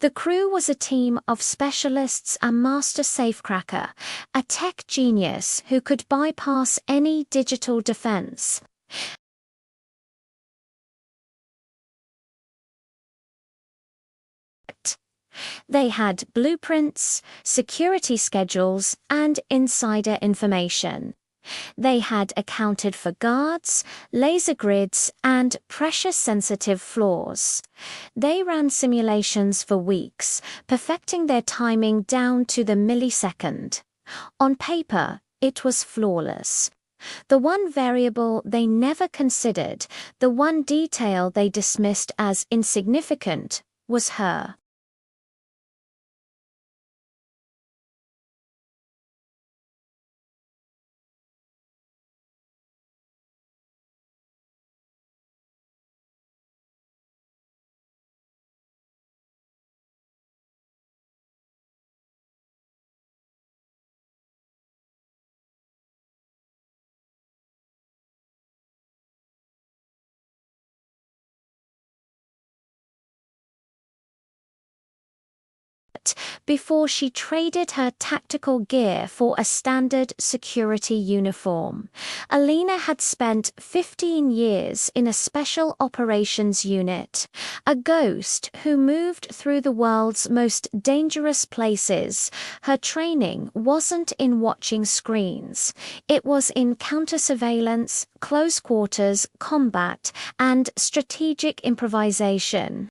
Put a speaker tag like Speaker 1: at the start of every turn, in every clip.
Speaker 1: The crew was a team of specialists and master safecracker, a tech genius who could bypass any digital defense. They had blueprints, security schedules, and insider information. They had accounted for guards, laser grids, and pressure-sensitive floors. They ran simulations for weeks, perfecting their timing down to the millisecond. On paper, it was flawless. The one variable they never considered, the one detail they dismissed as insignificant, was her. Before she traded her tactical gear for a standard security uniform. Alina had spent 15 years in a special operations unit, a ghost who moved through the world's most dangerous places. Her training wasn't in watching screens. It was in counter-surveillance, close quarters, combat, and strategic improvisation.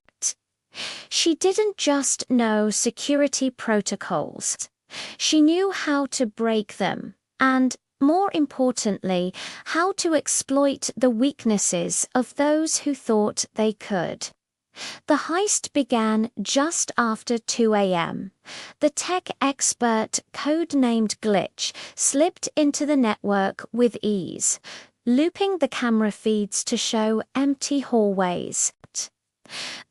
Speaker 1: She didn't just know security protocols. She knew how to break them, and, more importantly, how to exploit the weaknesses of those who thought they could. The heist began just after 2 a.m. The tech expert, code-named Glitch, slipped into the network with ease, looping the camera feeds to show empty hallways.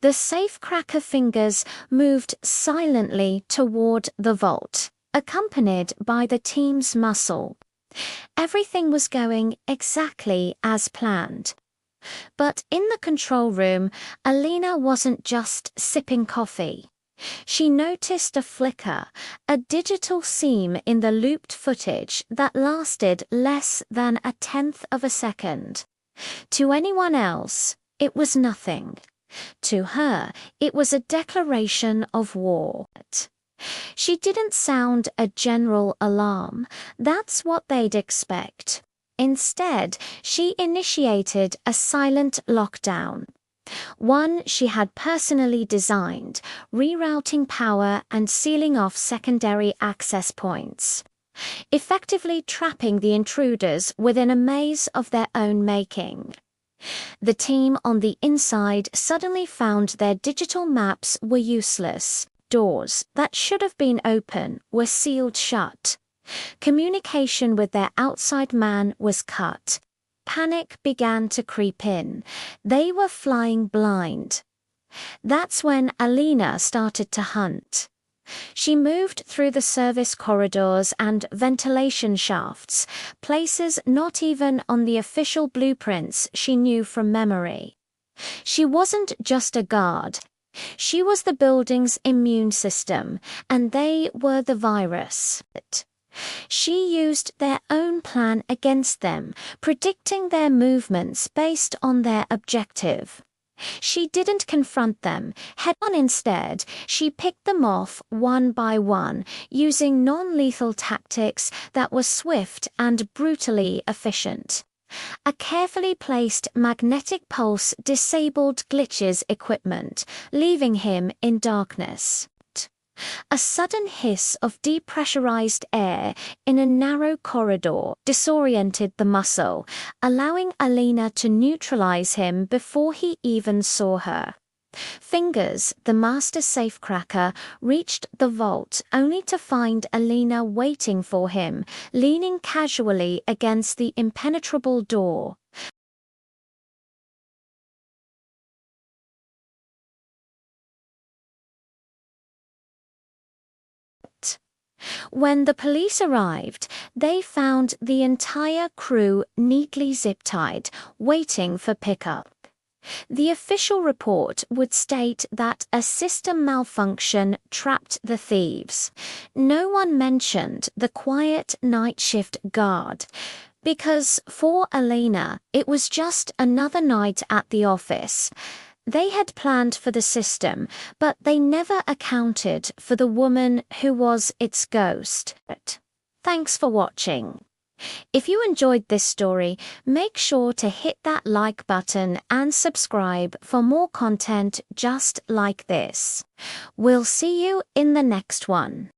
Speaker 1: The safecracker fingers moved silently toward the vault, accompanied by the team's muscle. Everything was going exactly as planned. But in the control room, Alina wasn't just sipping coffee. She noticed a flicker, a digital seam in the looped footage that lasted less than 1/10 of a second. To anyone else, it was nothing. To her, it was a declaration of war. She didn't sound a general alarm. That's what they'd expect. Instead, she initiated a silent lockdown. One she had personally designed, rerouting power and sealing off secondary access points, effectively trapping the intruders within a maze of their own making. The team on the inside suddenly found their digital maps were useless. Doors that should have been open were sealed shut. Communication with their outside man was cut. Panic began to creep in. They were flying blind. That's when Alina started to hunt. She moved through the service corridors and ventilation shafts, places not even on the official blueprints she knew from memory. She wasn't just a guard. She was the building's immune system, and they were the virus. She used their own plan against them, predicting their movements based on their objective. She didn't confront them head-on. Instead, she picked them off one by one, using non-lethal tactics that were swift and brutally efficient. A carefully placed magnetic pulse disabled Glitch's equipment, leaving him in darkness. A sudden hiss of depressurized air in a narrow corridor disoriented the muscle, allowing Alina to neutralize him before he even saw her. Fingers, the master safecracker, reached the vault only to find Alina waiting for him, leaning casually against the impenetrable door. When the police arrived, they found the entire crew neatly zip-tied, waiting for pickup. The official report would state that a system malfunction trapped the thieves. No one mentioned the quiet night shift guard, because for Alina, it was just another night at the office. They had planned for the system, but they never accounted for the woman who was its ghost. Thanks for watching. If you enjoyed this story, make sure to hit that like button and subscribe for more content just like this. We'll see you in the next one.